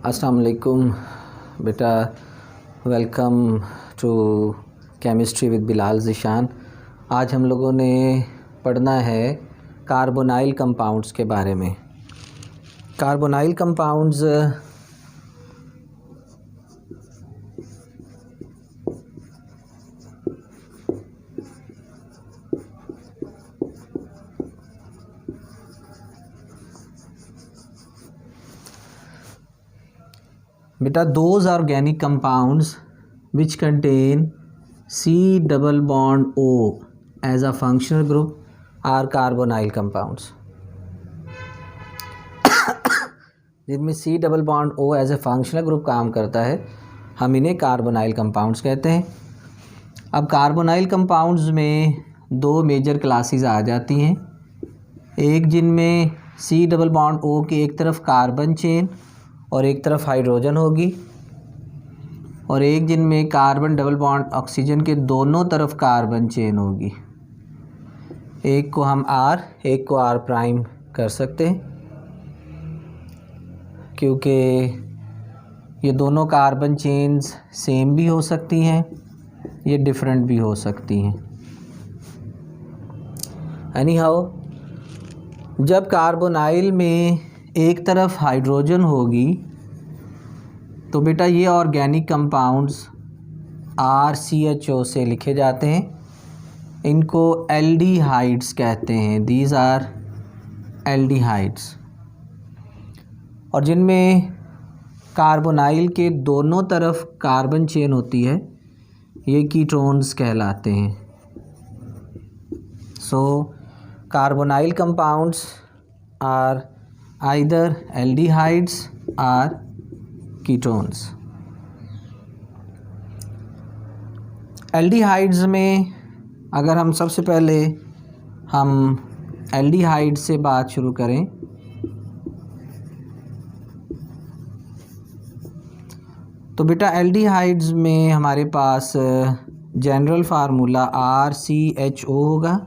अस्सलाम वालेकुम बेटा, welcome to chemistry with Bilal Zeeshan. आज हम लोगों ने पढ़ना है कार्बोनाइल कंपाउंड्स के बारे में। कार्बोनाइल कंपाउंड्स बेटा those organic compounds which contain C double bond O as a functional group are carbonyl compounds। जिनमें C double bond O as a functional group काम करता है, हम इन्हें कार्बोनाइल कंपाउंड्स कहते हैं। अब कार्बोनाइल कंपाउंड्स में दो मेजर क्लासेस आ जाती हैं, एक जिनमें C डबल बॉन्ड O की एक तरफ कार्बन चेन और एक तरफ हाइड्रोजन होगी, और एक जिनमें कार्बन डबल बॉन्ड ऑक्सीजन के दोनों तरफ कार्बन चेन होगी। एक को हम R, एक को R प्राइम कर सकते हैं, क्योंकि ये दोनों कार्बन चेन्स सेम भी हो सकती हैं, ये डिफरेंट भी हो सकती हैं। एनी हाउ, जब कार्बोनाइल में एक तरफ हाइड्रोजन होगी तो बेटा ये ऑर्गेनिक कंपाउंड्स RCHO से लिखे जाते हैं। इनको एल्डिहाइड्स कहते हैं, दीज आर एल्डिहाइड्स। और जिनमें कार्बोनाइल के दोनों तरफ कार्बन चेन होती है, ये कीटोन्स कहलाते हैं। So carbonyl compounds are either aldehydes or ketones। Aldehydes में अगर हम सबसे पहले हम एल्डिहाइड से बात शुरू करें तो बेटा एल्डिहाइड्स में हमारे पास जनरल फार्मूला RCHO होगा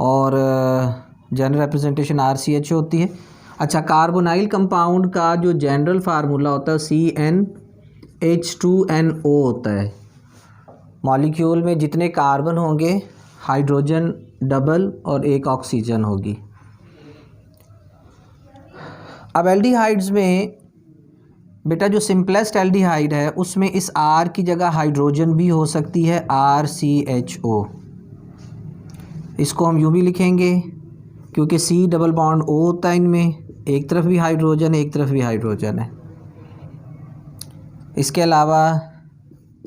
और जनरल रिप्रेजेंटेशन RCHO होती है। अच्छा, कार्बोनाइल कंपाउंड का जो जनरल फार्मूला होता है CnH2nO होता है। मॉलिक्यूल में जितने कार्बन होंगे, हाइड्रोजन डबल और एक ऑक्सीजन होगी। अब एल्डिहाइड्स में बेटा जो सिंपलेस्ट एल्डिहाइड है उसमें इस R की जगह हाइड्रोजन भी हो सकती है, RCHO। इसको हम यूँ भी लिखेंगे क्योंकि C डबल बॉन्ड O होता है इनमें, एक तरफ भी हाइड्रोजन है, एक तरफ भी हाइड्रोजन है। इसके अलावा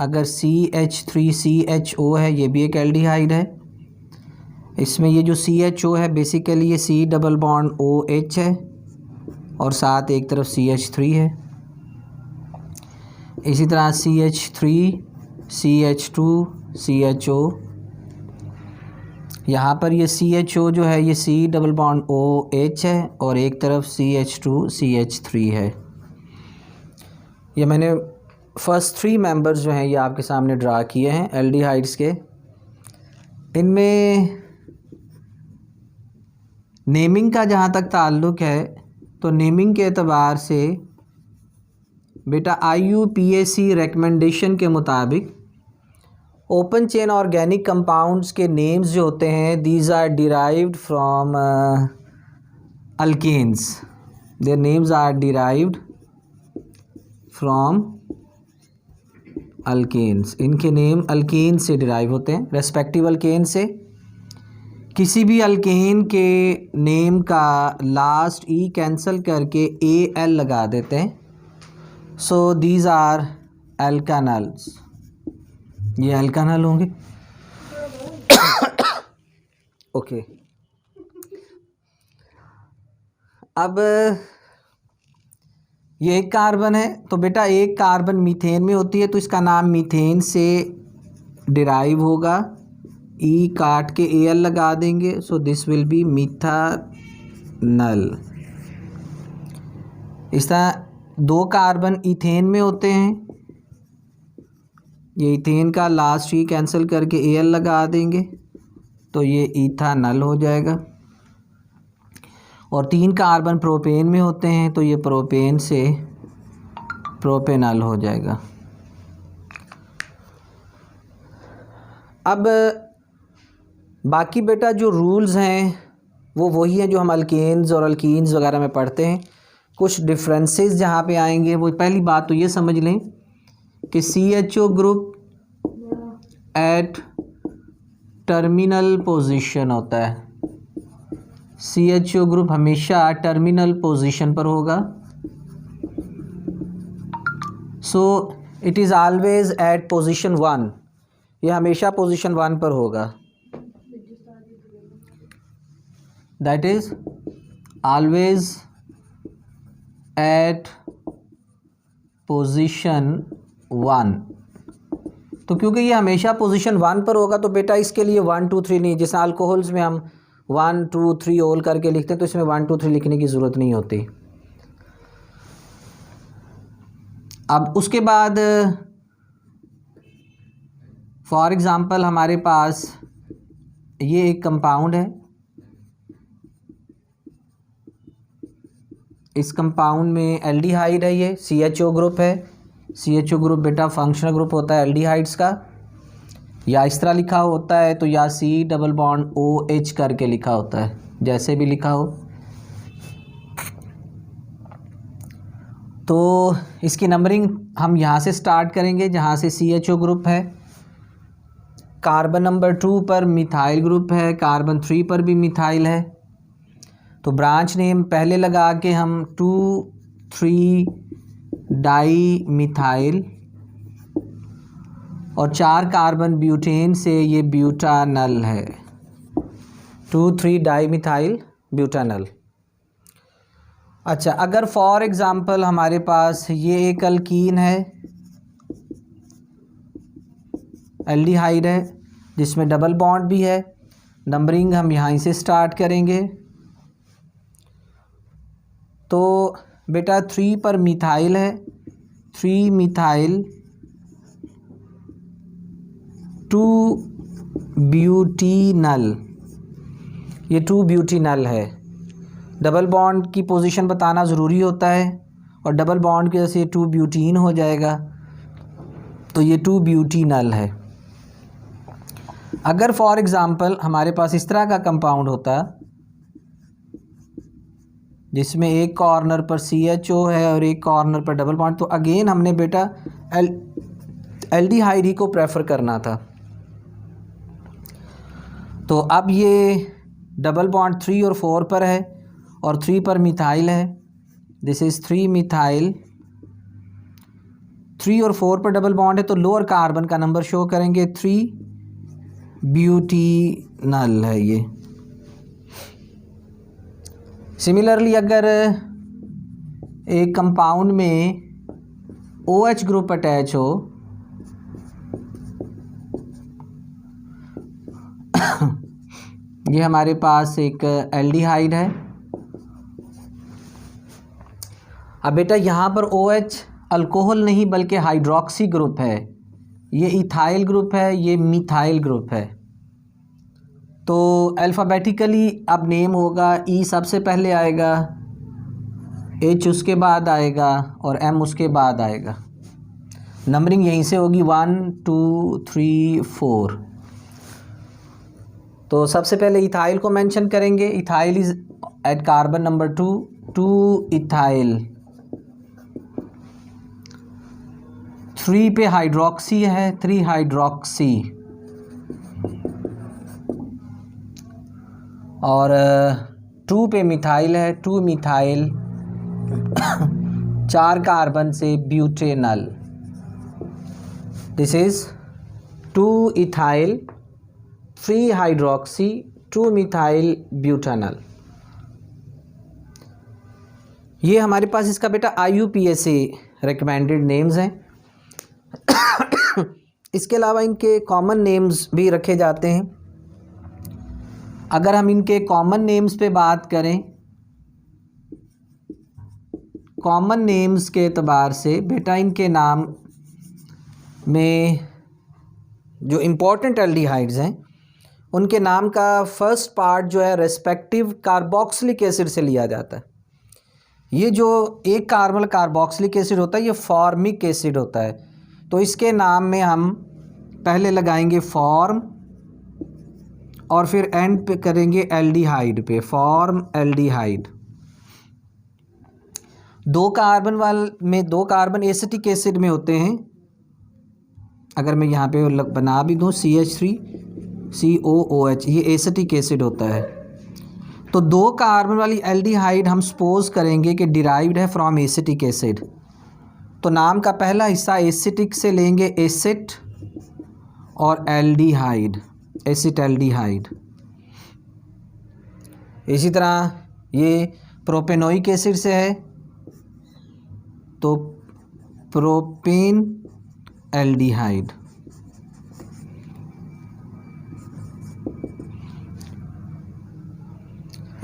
अगर CH3CHO है, ये भी एक एल्डिहाइड है। इसमें ये जो CHO है बेसिकली ये C डबल बॉन्ड OH है और साथ एक तरफ CH3 है। इसी तरह CH3 CH2 CHO, यहाँ पर ये CHO जो है ये C डबल बॉन्ड OH है और एक तरफ CH2 CH3 है। ये मैंने फर्स्ट थ्री मेंबर्स जो हैं ये आपके सामने ड्रा किए हैं एल्डिहाइड्स के। इनमें नेमिंग का जहाँ तक ताल्लुक़ है तो नेमिंग के एतबार से बेटा IUPAC रिकमेंडेशन के मुताबिक ओपन चेन ऑर्गेनिक कंपाउंड्स के नेम्स जो होते हैं, these are derived from alkanes. Their names are derived from alkanes. इनके नेम अल्केन से डिराइव होते हैं, रेस्पेक्टिव अल्केन से। किसी भी अल्केन के नेम का लास्ट E कैंसिल करके AL लगा देते हैं। सो दीज आर एल्कानल्स, ये एल्कानल होंगे। ओके, अब ये एक कार्बन है तो बेटा एक कार्बन मीथेन में होती है तो इसका नाम मीथेन से डिराइव होगा। E काट के AL लगा देंगे, so this will be methanol. इस तरह दो कार्बन इथेन में होते हैं, ये इथेन का लास्ट E कैंसिल करके AL लगा देंगे तो ये इथानल हो जाएगा। और 3 कार्बन प्रोपेन में होते हैं, तो ये प्रोपेन से प्रोपेनॉल हो जाएगा। अब बाकी बेटा जो रूल्स हैं वो वही हैं जो हम अल्केन्स और अल्कीन्स वगैरह में पढ़ते हैं। कुछ डिफरेंसेस जहाँ पे आएंगे, वो पहली बात तो ये समझ लें कि CHO group at terminal position होता है। CHO ग्रुप हमेशा टर्मिनल पोजीशन पर होगा। So it is always at position 1, ये हमेशा पोजीशन 1 पर होगा। That is always at position 1। तो क्योंकि ये हमेशा पोजीशन 1 पर होगा तो बेटा इसके लिए 1 2 3 नहीं, जैसे अल्कोहल्स में हम 1 2 3 ऑल करके लिखते हैं, तो इसमें 1 2 3 लिखने की ज़रूरत नहीं होती। अब उसके बाद फॉर एग्ज़ाम्पल हमारे पास ये एक कंपाउंड है, इस कंपाउंड में एल्डिहाइड है, ये CHO ग्रुप है। CHO ग्रुप बेटा फंक्शनल ग्रुप होता है एल्डिहाइड्स का, या इस तरह लिखा होता है तो या C डबल बॉन्ड OH करके लिखा होता है, जैसे भी लिखा हो। तो इसकी नंबरिंग हम यहाँ से स्टार्ट करेंगे जहाँ से CHO ग्रुप है। कार्बन नंबर 2 पर मिथाइल ग्रुप है, कार्बन 3 पर भी मिथाइल है, तो ब्रांच नेम पहले लगा के हम 2,3 डाई मिथाइल, और 4 कार्बन ब्यूटेन से ये ब्यूटानल है, 2,3 डाई मिथाइल ब्यूटानल। अच्छा, अगर फॉर एग्ज़ाम्पल हमारे पास ये एक अल्कीन है, एल्डिहाइड है जिसमें डबल बॉन्ड भी है, नंबरिंग हम यहाँ से स्टार्ट करेंगे। तो बेटा 3 पर मिथाइल है, 3 मिथाइल 2 ब्यूटीनल, ये 2 ब्यूटीनल है। डबल बॉन्ड की पोजीशन बताना ज़रूरी होता है, और डबल बॉन्ड की वजह से 2 ब्यूटीन हो जाएगा, तो ये 2 ब्यूटीनल है। अगर फॉर एग्ज़ाम्पल हमारे पास इस तरह का कंपाउंड होता जिसमें एक कॉर्नर पर CHO है और एक कॉर्नर पर डबल बॉन्ड, तो अगेन हमने बेटा एल्डिहाइड ही को प्रेफर करना था। तो अब ये डबल बॉन्ड 3 और 4 पर है, और 3 पर मिथाइल है, दिस इज़ 3 मिथाइल। 3 और 4 पर डबल बॉन्ड है तो लोअर कार्बन का नंबर शो करेंगे, 3 ब्यूटीनल है ये। सिमिलरली अगर एक कंपाउंड में OH ग्रुप अटैच हो, ये हमारे पास एक एल्डिहाइड है। अब बेटा यहाँ पर OH अल्कोहल नहीं बल्कि हाइड्रोक्सी ग्रुप है, ये इथाइल ग्रुप है, ये मिथाइल ग्रुप है। तो अल्फ़ाबेटिकली अब नेम होगा, E सबसे पहले आएगा, H उसके बाद आएगा, और M उसके बाद आएगा। नंबरिंग यहीं से होगी 1 2 3 4। तो सबसे पहले इथाइल को मेंशन करेंगे, ethyl is at carbon number 2, 2 ethyl. 3 पे हाइड्रोक्सी है, 3 हाइड्रोक्सी, और 2 पे मिथाइल है, 2 मिथाइल। 4 कार्बन से butanal, this is 2 ethyl 3 hydroxy 2 methyl butanal. ये हमारे पास इसका बेटा IUPAC रिकमेंडेड नेम्स हैं। इसके अलावा इनके कॉमन नेम्स भी रखे जाते हैं। अगर हम इनके कॉमन नेम्स पे बात करें, कॉमन नेम्स के एतबार से बेटा इनके नाम में जो इम्पोर्टेंट एल्डिहाइड्स हैं उनके नाम का फर्स्ट पार्ट जो है रेस्पेक्टिव कार्बोक्सिलिक एसिड से लिया जाता है। ये जो एक कार्बन कार्बोक्सिलिक एसिड होता है ये फॉर्मिक एसिड होता है, तो इसके नाम में हम पहले लगाएंगे फॉर्म और फिर एंड पे करेंगे एल्डिहाइड पे, फॉर्म एल्डिहाइड। दो कार्बन एसिटिक एसिड में होते हैं। अगर मैं यहाँ पे बना भी दूँ CH3COOH, ये एसिटिक एसिड होता है। तो दो कार्बन वाली एल्डिहाइड हम सपोज करेंगे कि डिराइव्ड है फ्रॉम एसिटिक एसिड, तो नाम का पहला हिस्सा एसिटिक से लेंगे एसिड और एल्डिहाइड, एसिटल्डिहाइड। इसी तरह ये प्रोपेनोइक एसिड से है तो प्रोपेन एल्डिहाइड।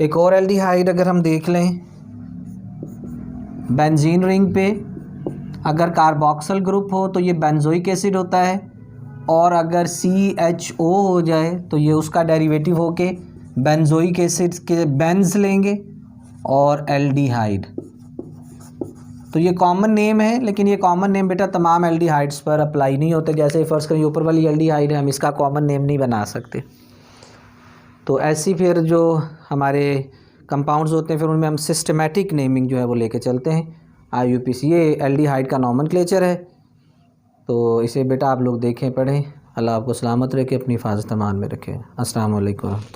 एक और एल्डिहाइड अगर हम देख लें, बेंजीन रिंग पे अगर कार्बोक्सिल ग्रुप हो तो ये बेंजोइक एसिड होता है, और अगर CHO हो जाए तो ये उसका डेरिवेटिव होके बेंजोइक एसिड के बेंज लेंगे और एल्डिहाइड। तो ये कॉमन नेम है, लेकिन ये कॉमन नेम बेटा तमाम एल्डिहाइड्स पर अप्लाई नहीं होते। जैसे फ़र्ज़ करें ऊपर वाली एल्डिहाइड है, हम इसका कॉमन नेम नहीं बना सकते। तो ऐसी फिर जो हमारे कंपाउंड्स होते हैं फिर उनमें हम सिस्टमेटिक नेमिंग जो है वो लेके चलते हैं। IUPAC ये एल्डिहाइड का नॉमेनक्लेचर है, तो इसे बेटा आप लोग देखें पढ़ें। अल्लाह आपको सलामत रखे, अपनी हिफाज़त अमान में रखे। अस्सलाम वालेकुम।